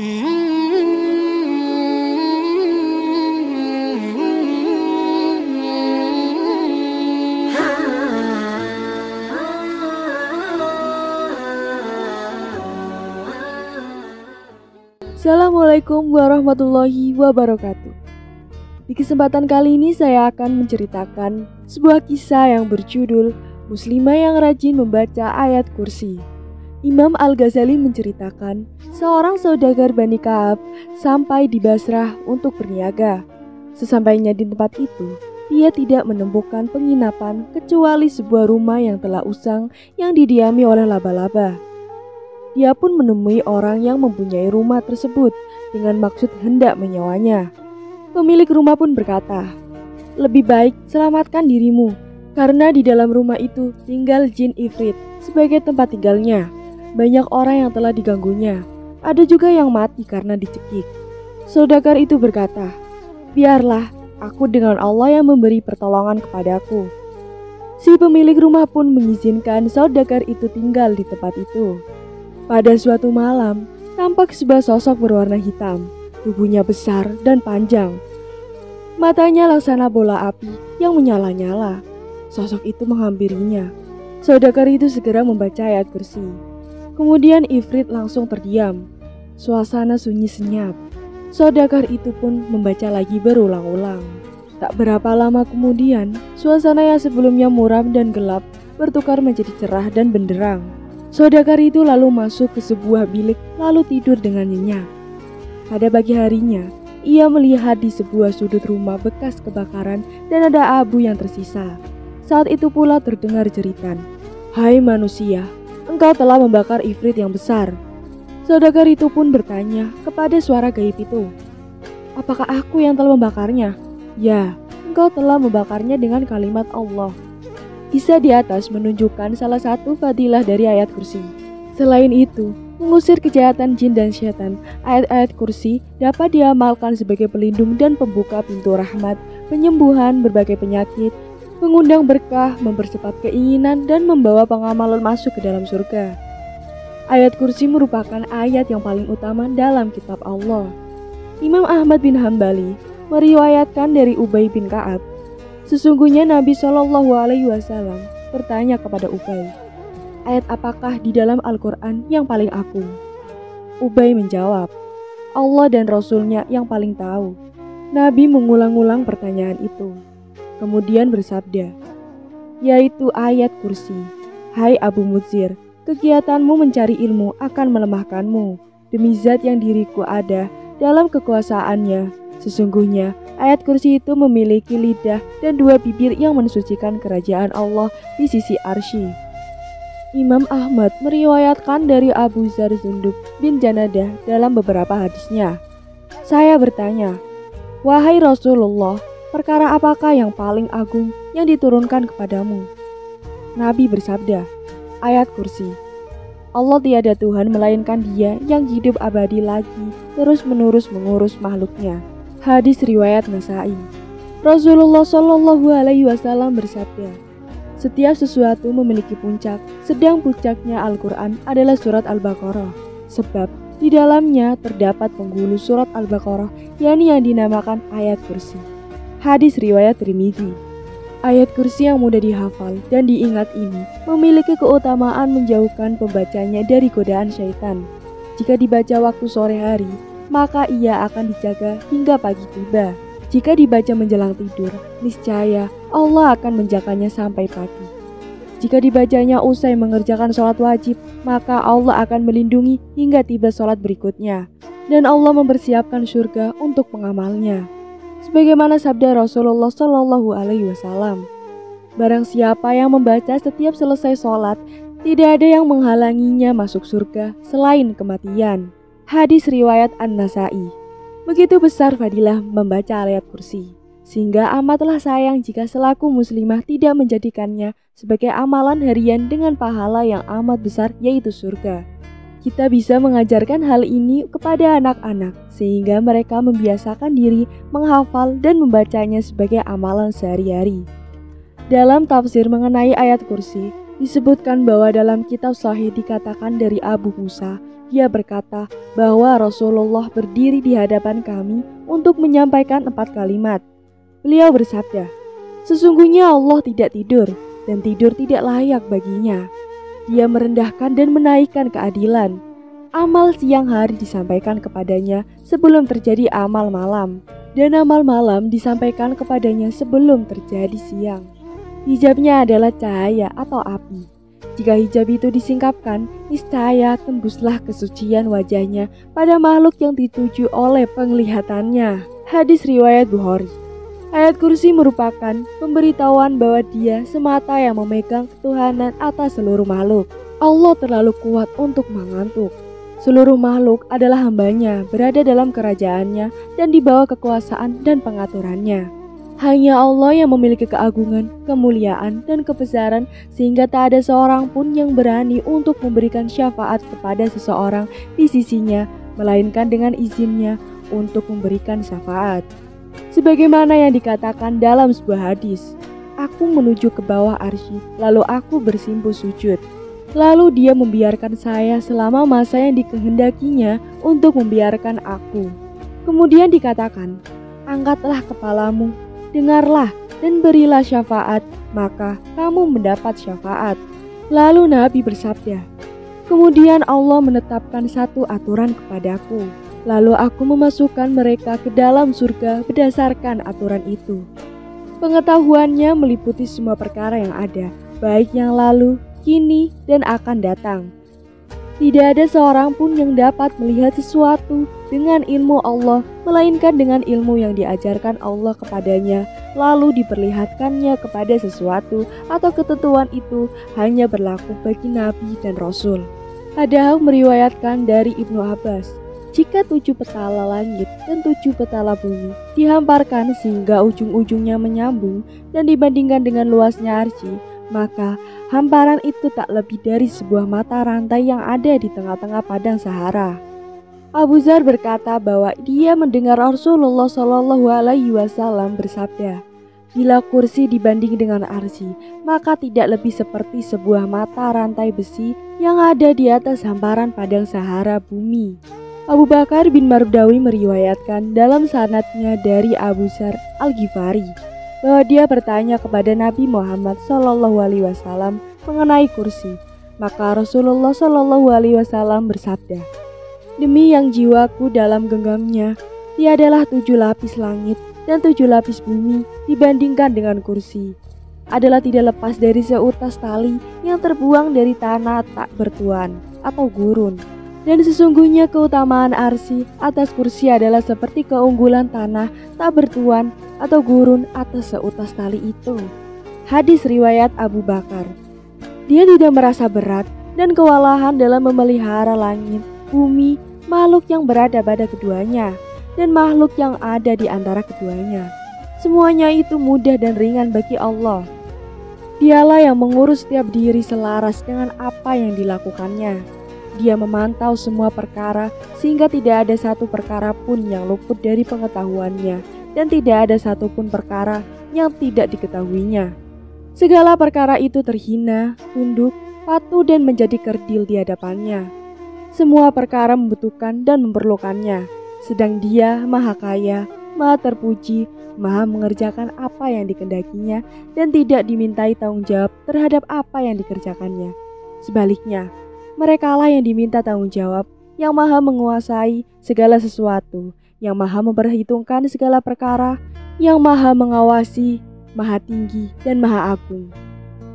Assalamualaikum warahmatullahi wabarakatuh. Di kesempatan kali ini saya akan menceritakan sebuah kisah yang berjudul Muslimah yang rajin membaca ayat kursi. Imam Al-Ghazali menceritakan seorang saudagar Bani Ka'ab sampai di Basrah untuk berniaga. Sesampainya di tempat itu, dia tidak menemukan penginapan kecuali sebuah rumah yang telah usang yang didiami oleh laba-laba. Dia pun menemui orang yang mempunyai rumah tersebut dengan maksud hendak menyewanya. Pemilik rumah pun berkata, "Lebih baik selamatkan dirimu, karena di dalam rumah itu tinggal jin ifrit sebagai tempat tinggalnya. Banyak orang yang telah diganggunya, ada juga yang mati karena dicekik." Saudagar itu berkata, "Biarlah, aku dengan Allah yang memberi pertolongan kepadaku." Si pemilik rumah pun mengizinkan saudagar itu tinggal di tempat itu. Pada suatu malam, tampak sebuah sosok berwarna hitam, tubuhnya besar dan panjang. Matanya laksana bola api yang menyala-nyala. Sosok itu menghampirinya. Saudagar itu segera membaca ayat kursi. Kemudian ifrit langsung terdiam. Suasana sunyi senyap. Saudagar itu pun membaca lagi berulang-ulang. Tak berapa lama kemudian, suasana yang sebelumnya muram dan gelap bertukar menjadi cerah dan benderang. Saudagar itu lalu masuk ke sebuah bilik lalu tidur dengan nyenyak. Pada pagi harinya, ia melihat di sebuah sudut rumah bekas kebakaran dan ada abu yang tersisa. Saat itu pula terdengar jeritan, "Hai manusia, engkau telah membakar ifrit yang besar." Saudagar itu pun bertanya kepada suara gaib itu, "Apakah aku yang telah membakarnya?" "Ya, engkau telah membakarnya dengan kalimat Allah." Kisah di atas menunjukkan salah satu fadilah dari ayat kursi. Selain itu, mengusir kejahatan jin dan syaitan, ayat-ayat kursi dapat diamalkan sebagai pelindung dan pembuka pintu rahmat, penyembuhan berbagai penyakit, mengundang berkah, mempercepat keinginan, dan membawa pengamalan masuk ke dalam surga. Ayat kursi merupakan ayat yang paling utama dalam kitab Allah. Imam Ahmad bin Hambali meriwayatkan dari Ubay bin Ka'ab, sesungguhnya Nabi SAW bertanya kepada Ubay, "Ayat apakah di dalam Al-Quran yang paling agung?" Ubay menjawab, "Allah dan Rasulnya yang paling tahu." Nabi mengulang-ulang pertanyaan itu. Kemudian bersabda, yaitu ayat kursi. "Hai Abu Mudzir, kegiatanmu mencari ilmu akan melemahkanmu. Demi zat yang diriku ada dalam kekuasaannya, sesungguhnya ayat kursi itu memiliki lidah dan dua bibir yang mensucikan kerajaan Allah di sisi arsy." Imam Ahmad meriwayatkan dari Abu Dzar Jundub bin Janadah dalam beberapa hadisnya. "Saya bertanya, wahai Rasulullah, perkara apakah yang paling agung yang diturunkan kepadamu?" Nabi bersabda, "Ayat kursi. Allah tiada Tuhan melainkan Dia yang hidup abadi lagi terus-menerus mengurus makhluknya." Hadis riwayat Nasai. Rasulullah SAW bersabda, "Setiap sesuatu memiliki puncak, sedang puncaknya Al-Quran adalah surat Al-Baqarah, sebab di dalamnya terdapat penghulu surat Al-Baqarah, yakni yang dinamakan ayat kursi." Hadis riwayat Tirmidzi. Ayat kursi yang mudah dihafal dan diingat ini memiliki keutamaan menjauhkan pembacanya dari godaan syaitan. Jika dibaca waktu sore hari, maka ia akan dijaga hingga pagi tiba. Jika dibaca menjelang tidur, niscaya Allah akan menjaganya sampai pagi. Jika dibacanya usai mengerjakan sholat wajib, maka Allah akan melindungi hingga tiba sholat berikutnya, dan Allah mempersiapkan surga untuk pengamalnya. Sebagaimana sabda Rasulullah SAW, "Barang siapa yang membaca setiap selesai sholat, tidak ada yang menghalanginya masuk surga selain kematian." Hadis riwayat An-Nasai. Begitu besar fadilah membaca ayat kursi, sehingga amatlah sayang jika selaku muslimah tidak menjadikannya sebagai amalan harian dengan pahala yang amat besar, yaitu surga. Kita bisa mengajarkan hal ini kepada anak-anak sehingga mereka membiasakan diri menghafal dan membacanya sebagai amalan sehari-hari. Dalam tafsir mengenai ayat kursi, disebutkan bahwa dalam kitab Sahih dikatakan dari Abu Musa, dia berkata bahwa Rasulullah berdiri di hadapan kami untuk menyampaikan 4 kalimat. Beliau bersabda, "Sesungguhnya Allah tidak tidur dan tidur tidak layak baginya. Dia merendahkan dan menaikkan keadilan. Amal siang hari disampaikan kepadanya sebelum terjadi amal malam, dan amal malam disampaikan kepadanya sebelum terjadi siang. Hijabnya adalah cahaya atau api. Jika hijab itu disingkapkan, niscaya tembuslah kesucian wajahnya pada makhluk yang dituju oleh penglihatannya." Hadis riwayat Bukhari. Ayat kursi merupakan pemberitahuan bahwa dia semata yang memegang ketuhanan atas seluruh makhluk. Allah terlalu kuat untuk mengantuk. Seluruh makhluk adalah hambanya, berada dalam kerajaannya dan di bawah kekuasaan dan pengaturannya. Hanya Allah yang memiliki keagungan, kemuliaan, dan kebesaran sehingga tak ada seorang pun yang berani untuk memberikan syafaat kepada seseorang di sisinya, melainkan dengan izinnya untuk memberikan syafaat. Sebagaimana yang dikatakan dalam sebuah hadis, "Aku menuju ke bawah arsy, lalu aku bersimpuh sujud. Lalu dia membiarkan saya selama masa yang dikehendakinya untuk membiarkan aku. Kemudian dikatakan, angkatlah kepalamu, dengarlah dan berilah syafaat, maka kamu mendapat syafaat." Lalu Nabi bersabda, "Kemudian Allah menetapkan satu aturan kepadaku. Lalu aku memasukkan mereka ke dalam surga berdasarkan aturan itu." Pengetahuannya meliputi semua perkara yang ada, baik yang lalu, kini, dan akan datang. Tidak ada seorang pun yang dapat melihat sesuatu dengan ilmu Allah, melainkan dengan ilmu yang diajarkan Allah kepadanya, lalu diperlihatkannya kepada sesuatu atau ketentuan itu hanya berlaku bagi Nabi dan Rasul. Ada meriwayatkan dari Ibnu Abbas, jika 7 petala langit dan 7 petala bumi dihamparkan sehingga ujung-ujungnya menyambung dan dibandingkan dengan luasnya arsy, maka hamparan itu tak lebih dari sebuah mata rantai yang ada di tengah-tengah padang Sahara. Abu Dzar berkata bahwa dia mendengar Rasulullah SAW bersabda, "Bila kursi dibanding dengan arsy, maka tidak lebih seperti sebuah mata rantai besi yang ada di atas hamparan padang Sahara bumi." Abu Bakar bin Mardawi meriwayatkan dalam sanadnya dari Abu Dzar Al-Ghifari bahwa dia bertanya kepada Nabi Muhammad SAW mengenai kursi. Maka Rasulullah SAW bersabda, "Demi yang jiwaku dalam genggamnya, tiadalah 7 lapis langit dan 7 lapis bumi dibandingkan dengan kursi. Adalah tidak lepas dari seutas tali yang terbuang dari tanah tak bertuan atau gurun. Dan sesungguhnya keutamaan arsy atas kursi adalah seperti keunggulan tanah tak bertuan atau gurun atas seutas tali itu." Hadis riwayat Abu Bakar. Dia tidak merasa berat dan kewalahan dalam memelihara langit, bumi, makhluk yang berada pada keduanya, dan makhluk yang ada di antara keduanya. Semuanya itu mudah dan ringan bagi Allah. Dialah yang mengurus setiap diri selaras dengan apa yang dilakukannya. Dia memantau semua perkara sehingga tidak ada satu perkara pun yang luput dari pengetahuannya dan tidak ada satupun perkara yang tidak diketahuinya. Segala perkara itu terhina, tunduk, patuh dan menjadi kerdil di hadapannya. Semua perkara membutuhkan dan memerlukannya, sedang Dia Maha Kaya, Maha Terpuji, Maha mengerjakan apa yang dikehendakinya dan tidak dimintai tanggung jawab terhadap apa yang dikerjakannya. Sebaliknya, merekalah yang diminta tanggung jawab, yang maha menguasai segala sesuatu, yang maha memperhitungkan segala perkara, yang maha mengawasi, maha tinggi dan maha agung.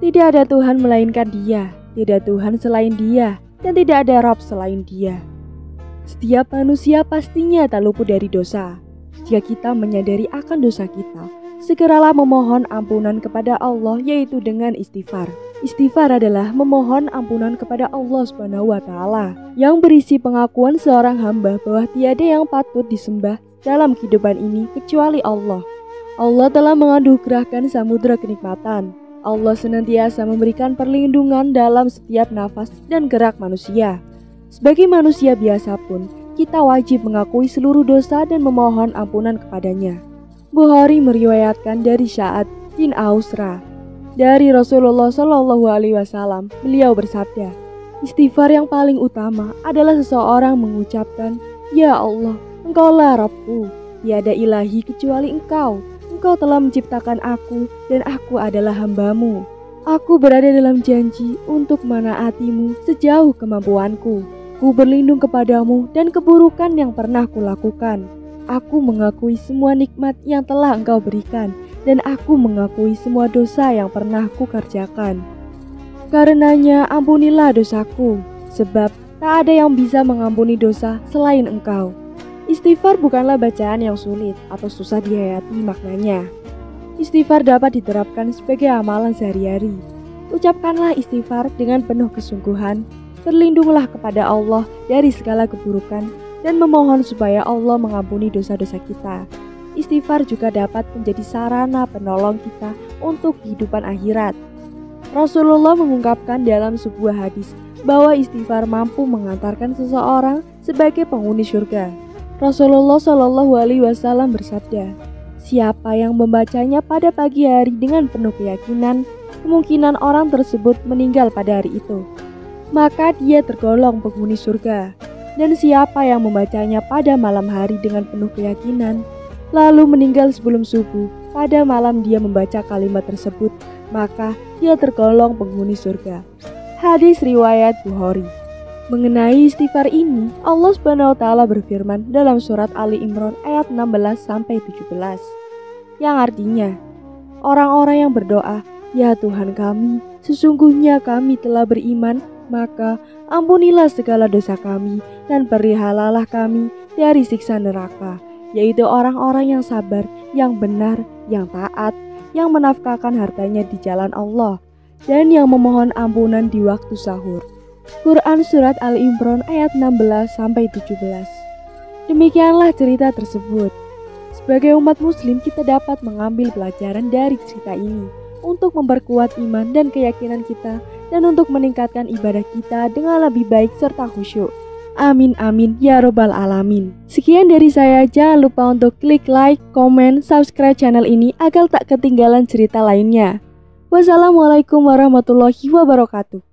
Tidak ada Tuhan melainkan Dia, tidak Tuhan selain Dia, dan tidak ada Rabb selain Dia. Setiap manusia pastinya tak luput dari dosa. Jika kita menyadari akan dosa kita, segeralah memohon ampunan kepada Allah, yaitu dengan istighfar. Istighfar adalah memohon ampunan kepada Allah SWT yang berisi pengakuan seorang hamba bahwa tiada yang patut disembah dalam kehidupan ini kecuali Allah. Allah telah menganugerahkan samudera kenikmatan. Allah senantiasa memberikan perlindungan dalam setiap nafas dan gerak manusia. Sebagai manusia biasa pun, kita wajib mengakui seluruh dosa dan memohon ampunan kepadanya. Bukhari meriwayatkan dari Sa'ad bin Ausra dari Rasulullah SAW, beliau bersabda, Istighfar yang paling utama adalah seseorang mengucapkan, "Ya Allah, Engkaulah Rabbku, tiada ilahi kecuali Engkau. Engkau telah menciptakan aku dan aku adalah hamba-Mu. Aku berada dalam janji untuk menaati-Mu sejauh kemampuanku. Ku berlindung kepadamu dan keburukan yang pernah kulakukan. Aku mengakui semua nikmat yang telah Engkau berikan dan aku mengakui semua dosa yang pernah kukerjakan. Karenanya ampunilah dosaku, sebab tak ada yang bisa mengampuni dosa selain Engkau." Istighfar bukanlah bacaan yang sulit atau susah dihayati maknanya. Istighfar dapat diterapkan sebagai amalan sehari-hari. Ucapkanlah istighfar dengan penuh kesungguhan, berlindunglah kepada Allah dari segala keburukan, dan memohon supaya Allah mengampuni dosa-dosa kita. Istighfar juga dapat menjadi sarana penolong kita untuk kehidupan akhirat. Rasulullah mengungkapkan dalam sebuah hadis bahwa istighfar mampu mengantarkan seseorang sebagai penghuni surga. Rasulullah Shallallahu Alaihi Wasallam bersabda, "Siapa yang membacanya pada pagi hari dengan penuh keyakinan, kemungkinan orang tersebut meninggal pada hari itu, maka dia tergolong penghuni surga. Dan siapa yang membacanya pada malam hari dengan penuh keyakinan, lalu meninggal sebelum subuh, pada malam dia membaca kalimat tersebut, maka dia tergolong penghuni surga." Hadis riwayat Bukhari. Mengenai istighfar ini, Allah Subhanahu wa taala berfirman dalam surat Ali Imran ayat 16-17 yang artinya, orang-orang yang berdoa, "Ya Tuhan kami, sesungguhnya kami telah beriman, maka ampunilah segala dosa kami dan perihalalah kami dari siksa neraka," yaitu orang-orang yang sabar, yang benar, yang taat, yang menafkahkan hartanya di jalan Allah, dan yang memohon ampunan di waktu sahur. Quran Surat Al-Imran ayat 16-17. Demikianlah cerita tersebut. Sebagai umat muslim kita dapat mengambil pelajaran dari cerita ini untuk memperkuat iman dan keyakinan kita dan untuk meningkatkan ibadah kita dengan lebih baik serta khusyuk. Amin amin ya robbal alamin. Sekian dari saya, jangan lupa untuk klik like, komen, subscribe channel ini agar tak ketinggalan cerita lainnya. Wassalamualaikum warahmatullahi wabarakatuh.